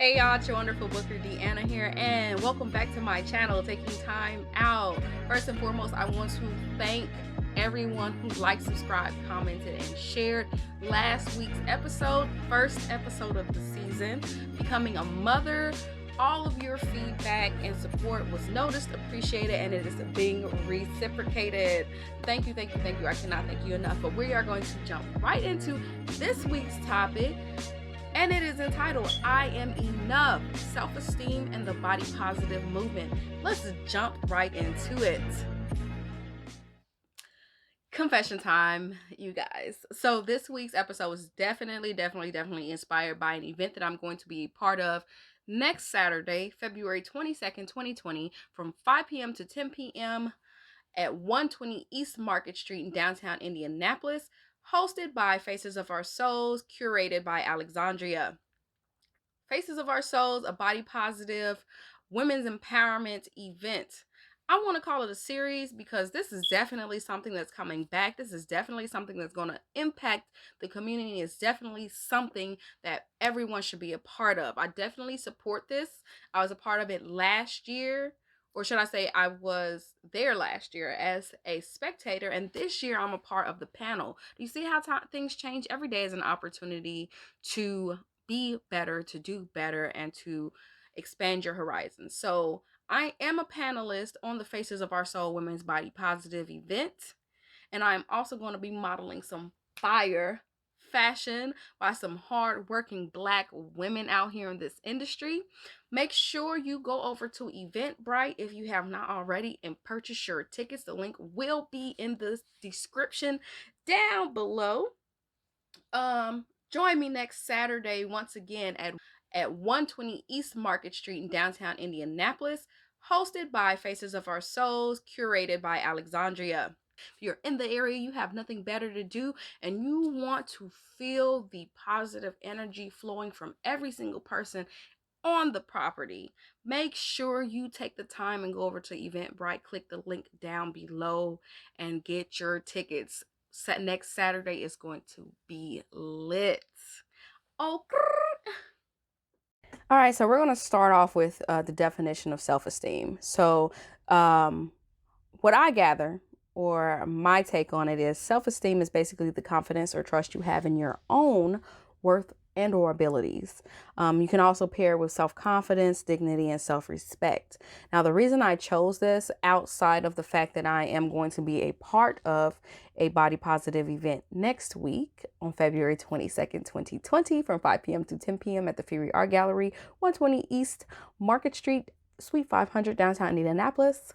Hey y'all, it's your wonderful booker Deanna here, and welcome back to my channel, Taking Time Out. First and foremost, I want to thank everyone who liked, subscribed, commented, and shared last week's episode, first episode of the season, Becoming a Mother. All of your feedback and support was noticed, appreciated, and it is being reciprocated. Thank you, thank you, thank you. I cannot thank you enough, but we are going to jump right into this week's topic. And it is entitled, I Am Enough, Self-Esteem and the Body Positive Movement. Let's jump right into it. Confession time, you guys. So this week's episode was definitely inspired by an event that I'm going to be a part of next Saturday, February 22nd, 2020, from 5 p.m. to 10 p.m. at 120 East Market Street in downtown Indianapolis, hosted by Faces of Our Souls, curated by Alexandria. Faces of Our Souls, a body positive women's empowerment event. I want to call it a series because this is definitely something that's coming back. This is definitely something that's going to impact the community. It's definitely something that everyone should be a part of. I definitely support this. I was a part of it last year, or should I say I was there last year as a spectator, and this year I'm a part of the panel. Do you see how things change? Every day is an opportunity to be better, to do better, and to expand your horizons. So I am a panelist on the Faces of Our Soul Women's Body Positive event, and I'm also going to be modeling some fire fashion by some hard-working Black women out here in this industry. Make sure you go over to Eventbrite if you have not already and purchase your tickets. The link will be in the description down below. Join me next Saturday once again at 120 East Market Street in downtown Indianapolis, hosted by Faces of Our Souls, curated by Alexandria. If you're in the area, you have nothing better to do, and you want to feel the positive energy flowing from every single person on the property, make sure you take the time and go over to Eventbrite, click the link down below, and get your tickets. Next Saturday is going to be lit. Oh, all right, so we're going to start off with the definition of self-esteem. So what I gather, or my take on it, is self-esteem is basically the confidence or trust you have in your own worth and or abilities. You can also pair with self-confidence, dignity, and self-respect. Now, the reason I chose this, outside of the fact that I am going to be a part of a body positive event next week on February 22nd, 2020, from 5 p.m. to 10 p.m. at the Fury Art Gallery, 120 East Market Street, Suite 500, downtown Indianapolis,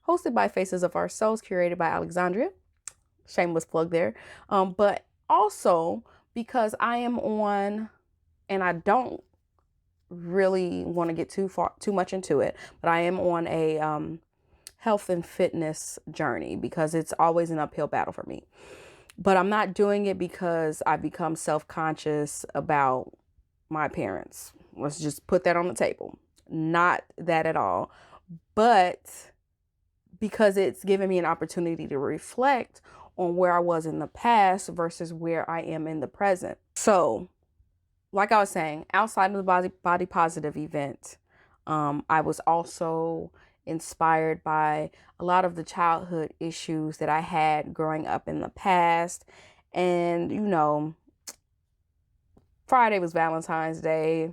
hosted by Faces of Our Souls, curated by Alexandria. Shameless plug there. But also because I am on, and I don't really want to get too much into it, but I am on a health and fitness journey, because it's always an uphill battle for me. But I'm not doing it because I become self-conscious about my appearance. Let's just put that on the table. Not that at all. But because it's given me an opportunity to reflect on where I was in the past versus where I am in the present. So, like I was saying, outside of the body positive event, I was also inspired by a lot of the childhood issues that I had growing up in the past. And, you know, Friday was Valentine's Day.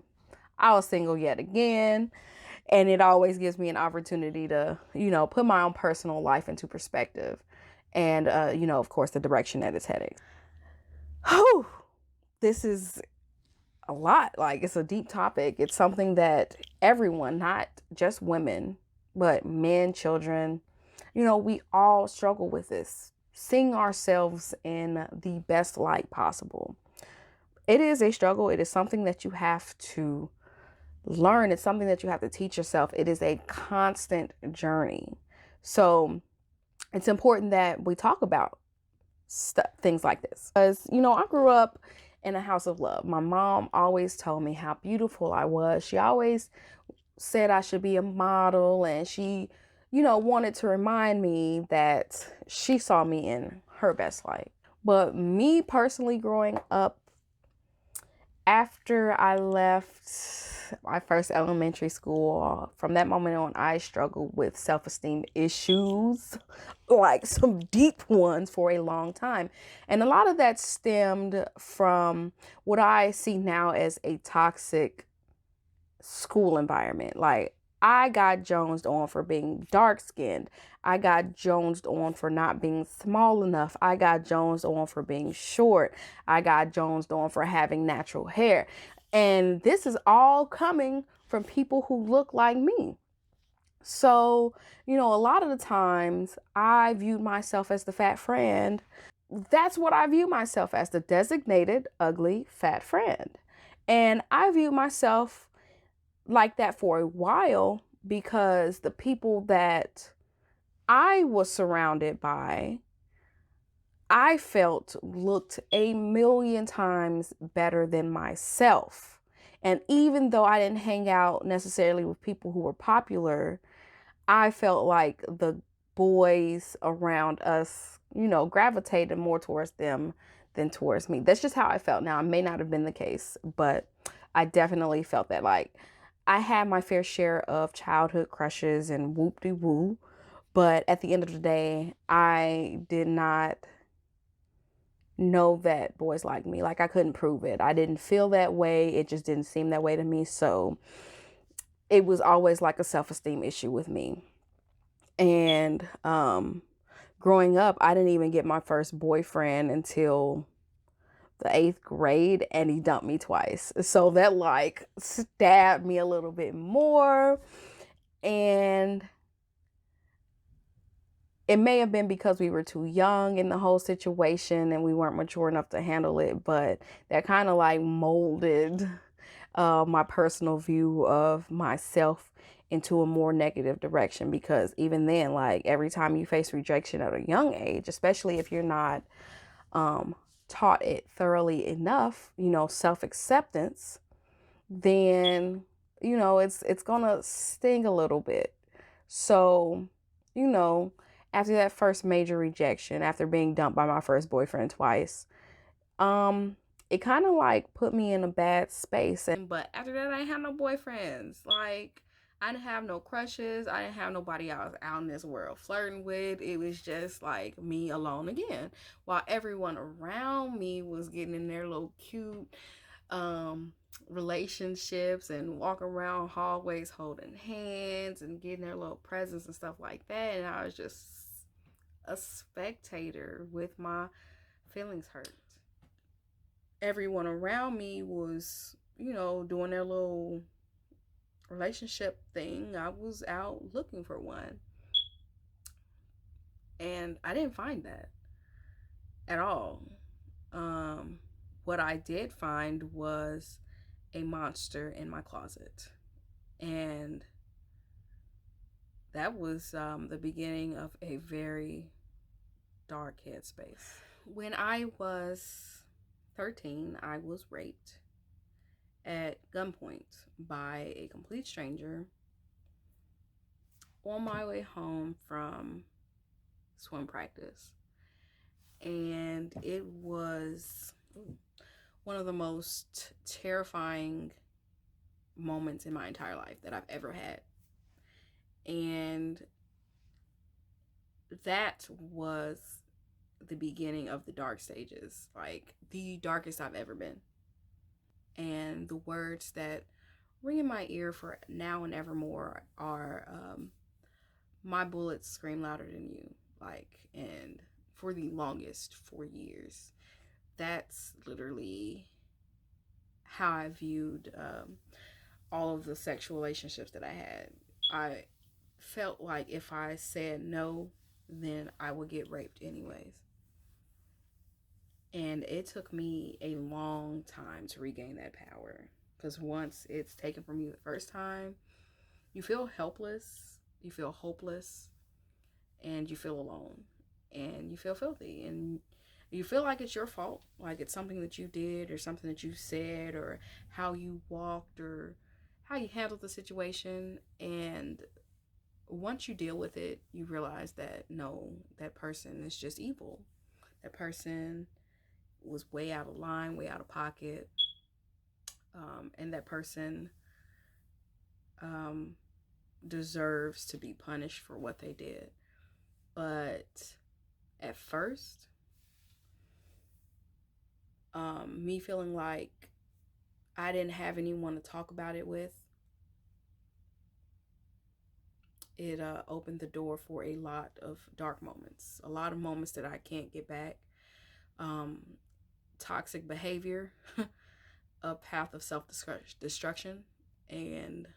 I was single yet again. And it always gives me an opportunity to, you know, put my own personal life into perspective. And, you know, of course, the direction that it's heading. Whew, this is a lot. Like, it's a deep topic. It's something that everyone, not just women, but men, children, you know, we all struggle with this. Seeing ourselves in the best light possible. It is a struggle. It is something that you have to learn. It's something that you have to teach yourself. It is a constant journey. So it's important that we talk about things like this, because, you know, I grew up in a house of love. My mom always told me how beautiful I was. She always said I should be a model, and she, you know, wanted to remind me that she saw me in her best light. But me personally, growing up, after I left my first elementary school. From that moment on, I struggled with self-esteem issues, like some deep ones for a long time. And a lot of that stemmed from what I see now as a toxic school environment. Like, I got jonesed on for being dark skinned. I got jonesed on for not being small enough. I got jonesed on for being short. I got jonesed on for having natural hair. And this is all coming from people who look like me. So, a lot of the times I viewed myself as the fat friend. That's what I view myself as, the designated ugly fat friend. And I view myself like that for a while because the people that I was surrounded by, I felt looked a million times better than myself. And even though I didn't hang out necessarily with people who were popular, I felt like the boys around us, gravitated more towards them than towards me. That's just how I felt. Now, it may not have been the case, but I definitely felt that. Like, I had my fair share of childhood crushes and whoop-de-woo, but at the end of the day, I did not know that boys like me. Like, I couldn't prove it. I didn't feel that way. It just didn't seem that way to me. So it was always like a self-esteem issue with me. And growing up, I didn't even get my first boyfriend until the 8th grade, and he dumped me twice. So that like stabbed me a little bit more. And it may have been because we were too young in the whole situation and we weren't mature enough to handle it, but that kind of like molded my personal view of myself into a more negative direction. Because even then, like, every time you face rejection at a young age, especially if you're not taught it thoroughly enough, self-acceptance, then it's gonna sting a little bit. So, after that first major rejection, after being dumped by my first boyfriend twice, it kind of like put me in a bad space. But after that, I ain't had no boyfriends. Like, I didn't have no crushes. I didn't have nobody I was out in this world flirting with. It was just like me alone again, while everyone around me was getting in their little cute relationships and walking around hallways holding hands and getting their little presents and stuff like that. And I was just a spectator with my feelings hurt. Everyone around me was, doing their little relationship thing. I was out looking for one. And I didn't find that at all. What I did find was a monster in my closet. And that was the beginning of a very dark headspace. When I was 13, I was raped at gunpoint by a complete stranger on my way home from swim practice. And it was one of the most terrifying moments in my entire life that I've ever had. And that was the beginning of the dark stages, like the darkest I've ever been. And the words that ring in my ear for now and evermore are my bullets scream louder than you. Like, and for the longest 4 years, that's literally how I viewed all of the sexual relationships that I had. I felt like if I said no, then I would get raped anyways. And it took me a long time to regain that power. Because once it's taken from you the first time, you feel helpless, you feel hopeless, and you feel alone. And you feel filthy. And you feel like it's your fault. Like it's something that you did or something that you said or how you walked or how you handled the situation. And once you deal with it, you realize that no, that person is just evil. That person was way out of line, way out of pocket. And that person deserves to be punished for what they did. But at first, me feeling like I didn't have anyone to talk about it with, it opened the door for a lot of dark moments, a lot of moments that I can't get back. Toxic behavior, a path of self-destruction, and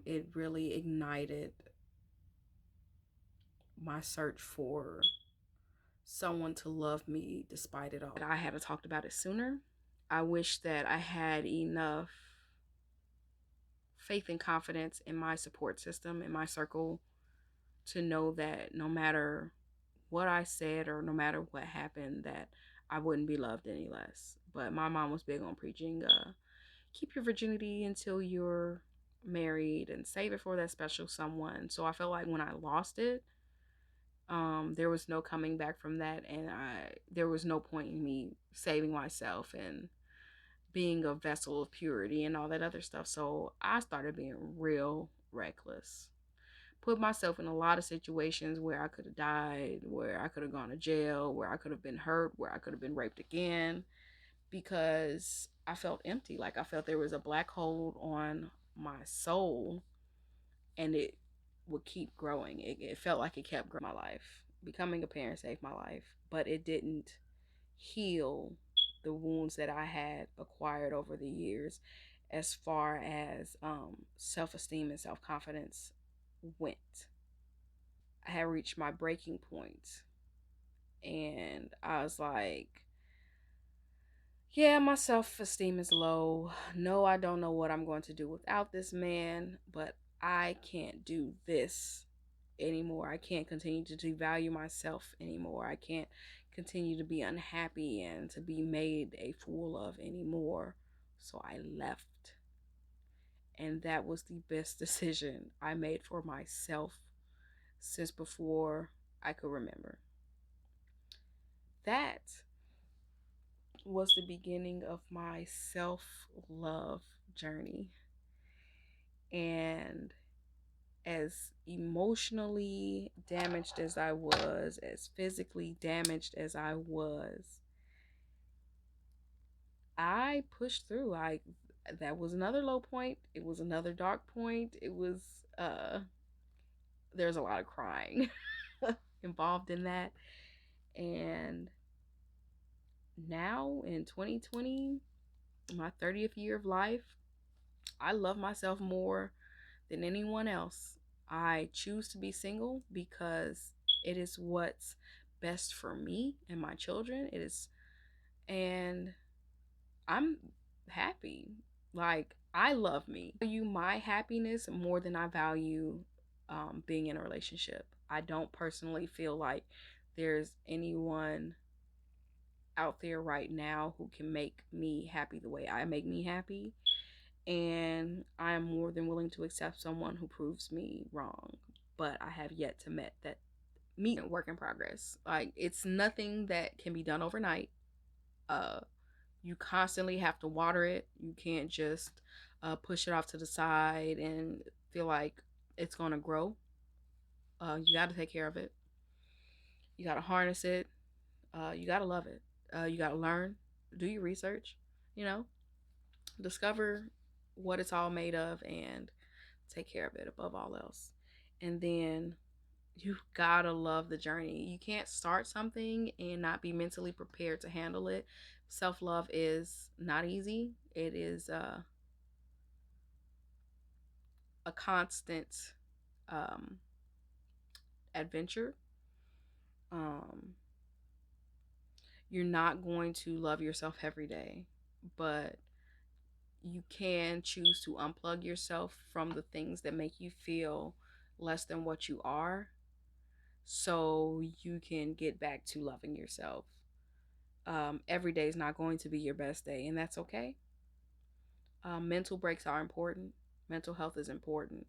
it really ignited my search for someone to love me despite it all. I had talked about it sooner. I wish that I had enough faith and confidence in my support system, in my circle, to know that no matter what I said or no matter what happened, that I wouldn't be loved any less. But my mom was big on preaching, keep your virginity until you're married and save it for that special someone. So I felt like when I lost it, there was no coming back from that, and there was no point in me saving myself and being a vessel of purity and all that other stuff. So I started being real reckless. Put myself in a lot of situations where I could have died, where I could have gone to jail, where I could have been hurt, where I could have been raped again, because I felt empty. Like I felt there was a black hole on my soul, and it would keep growing. It felt like it kept growing my life. Becoming a parent saved my life, but it didn't heal the wounds that I had acquired over the years as far as self-esteem and self-confidence went. I had reached my breaking point, and I was like, yeah, my self-esteem is low. No, I don't know what I'm going to do without this man, but I can't do this anymore. I can't continue to devalue myself anymore. I can't continue to be unhappy and to be made a fool of anymore. So I left. And that was the best decision I made for myself since before I could remember. That was the beginning of my self-love journey. And as emotionally damaged as I was, as physically damaged as I was, I pushed through. That was another low point. It was another dark point. It was there's a lot of crying involved in that. And now in 2020, my 30th year of life, I love myself more than anyone else. I choose to be single because it is what's best for me and my children. It is, and I'm happy. Like, I love me. I value my happiness more than I value being in a relationship. I don't personally feel like there's anyone out there right now who can make me happy the way I make me happy. And I am more than willing to accept someone who proves me wrong. But I have yet to meet that work in progress. Like, it's nothing that can be done overnight. You constantly have to water it. You can't just push it off to the side and feel like it's gonna grow. You got to take care of it. You got to harness it. You got to love it. You got to learn, do your research, you know, discover what it's all made of and take care of it above all else. And then you gotta love the journey. You can't start something and not be mentally prepared to handle it. Self-love is not easy. It is a constant adventure. You're not going to love yourself every day, but you can choose to unplug yourself from the things that make you feel less than what you are, so you can get back to loving yourself. Every day is not going to be your best day, and that's okay. Mental breaks are important. Mental health is important.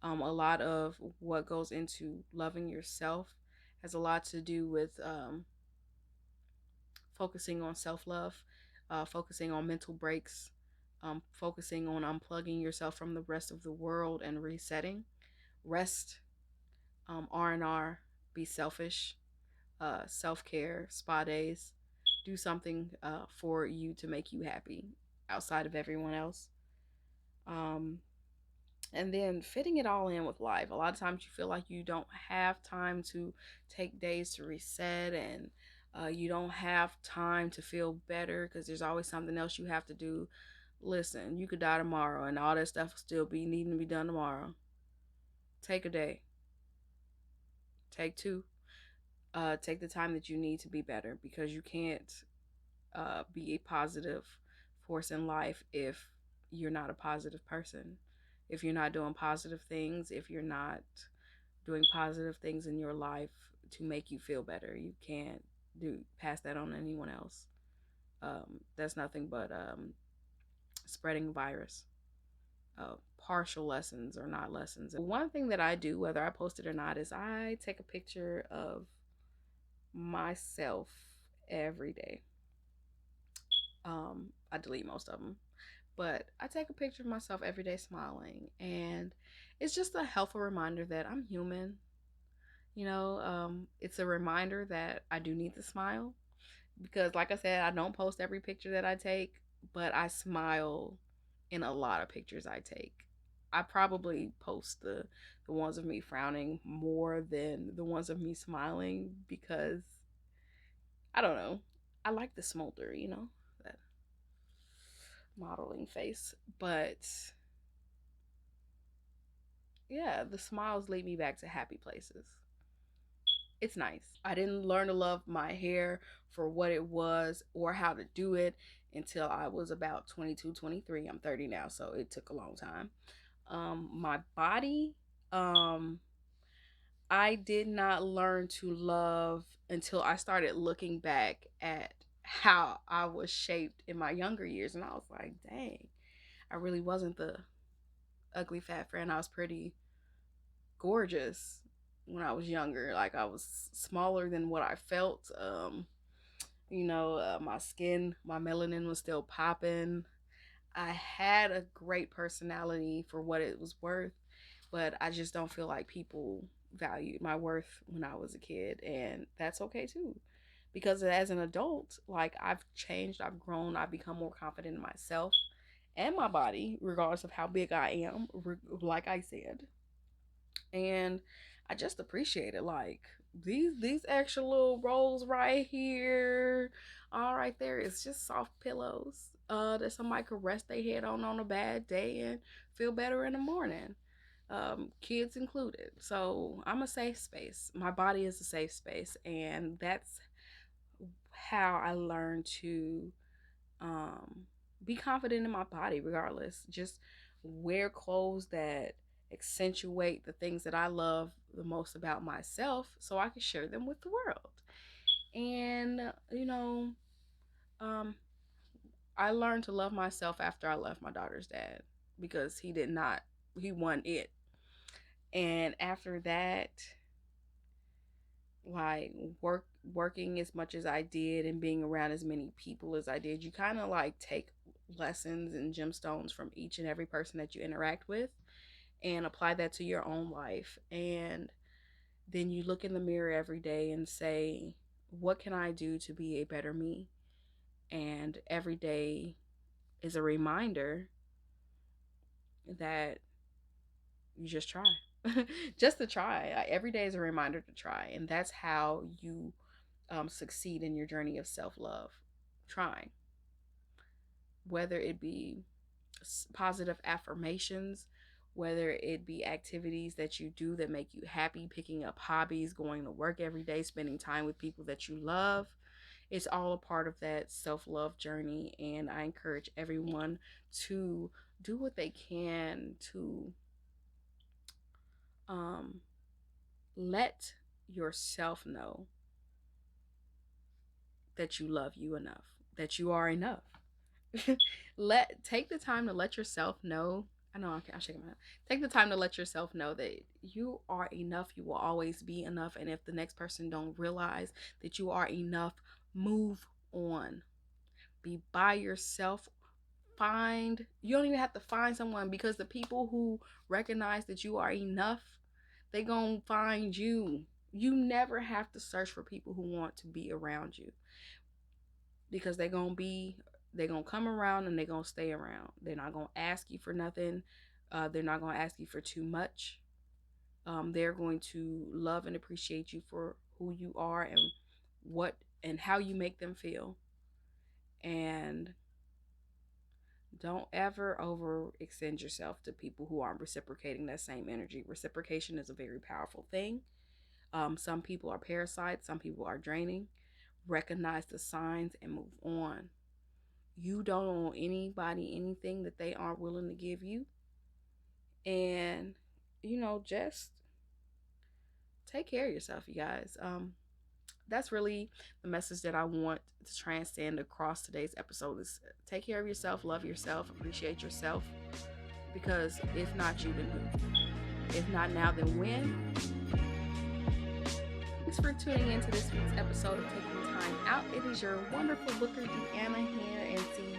A lot of what goes into loving yourself has a lot to do with focusing on self-love, focusing on mental breaks, focusing on unplugging yourself from the rest of the world and resetting. Rest, R&R, be selfish, self-care, spa days. Do something for you to make you happy outside of everyone else. Um, and then fitting it all in with life. A lot of times you feel like you don't have time to take days to reset, and you don't have time to feel better because there's always something else you have to do. Listen, you could die tomorrow and all that stuff will still be needing to be done tomorrow. Take a day, take two, take the time that you need to be better, because you can't be a positive force in life if you're not a positive person, if you're not doing positive things, if you're not doing positive things in your life to make you feel better. You can't do pass that on to anyone else. That's nothing but spreading virus. Partial lessons or not lessons. One thing that I do, whether I post it or not, is I take a picture of myself every day. I delete most of them, but I take a picture of myself every day smiling, and it's just a helpful reminder that I'm human. It's a reminder that I do need to smile, because, like I said, I don't post every picture that I take, but I smile in a lot of pictures I take. I probably post the ones of me frowning more than the ones of me smiling, because I don't know. I like the smolder, that modeling face. But yeah, the smiles lead me back to happy places. It's nice. I didn't learn to love my hair for what it was or how to do it until I was about 22, 23. I'm 30 now, so it took a long time. My body, I did not learn to love until I started looking back at how I was shaped in my younger years. And I was like, dang, I really wasn't the ugly fat friend. I was pretty gorgeous when I was younger. Like, I was smaller than what I felt. My skin, my melanin was still popping. I had a great personality for what it was worth, but I just don't feel like people valued my worth when I was a kid, and that's okay too. Because as an adult, like, I've changed, I've grown, I've become more confident in myself and my body, regardless of how big I am, like I said. And I just appreciate it. Like, these extra little rolls right here, all right there, it's just soft pillows that somebody could rest their head on a bad day and feel better in the morning, kids included. So I'm a safe space. My body is a safe space, and that's how I learned to um, be confident in my body, regardless. Just wear clothes that accentuate the things that I love the most about myself, so I can share them with the world. And, um, I learned to love myself after I left my daughter's dad, because he won it. And after that, like, working as much as I did and being around as many people as I did, you kind of like take lessons and gemstones from each and every person that you interact with and apply that to your own life. And then you look in the mirror every day and say, what can I do to be a better me? And every day is a reminder that you just try. Just to try. Every day is a reminder to try. And that's how you succeed in your journey of self-love. Trying. Whether it be positive affirmations, whether it be activities that you do that make you happy, picking up hobbies, going to work every day, spending time with people that you love. It's all a part of that self-love journey, and I encourage everyone to do what they can to let yourself know that you love you enough, that you are enough. Take the time to let yourself know. I know I'm shaking my head. Take the time to let yourself know that you are enough. You will always be enough. And if the next person don't realize that you are enough, move on. Be by yourself you don't even have to find someone, because the people who recognize that you are enough, they gonna find you. You never have to search for people who want to be around you, because they're gonna come around and they're gonna stay around. They're not gonna ask you for nothing. They're not gonna ask you for too much. They're going to love and appreciate you for who you are and how you make them feel. And don't ever overextend yourself to people who aren't reciprocating that same energy. Reciprocation is a very powerful thing. Some people are parasites, some people are draining. Recognize the signs and move on. You don't owe anybody anything that they aren't willing to give you. And, just take care of yourself, you guys. That's really the message that I want to transcend across today's episode is take care of yourself, love yourself, appreciate yourself. Because if not you, then who? If not now, then when? Thanks for tuning in to this week's episode of Taking Time Out. It is your wonderful booker, Deanna, here, and see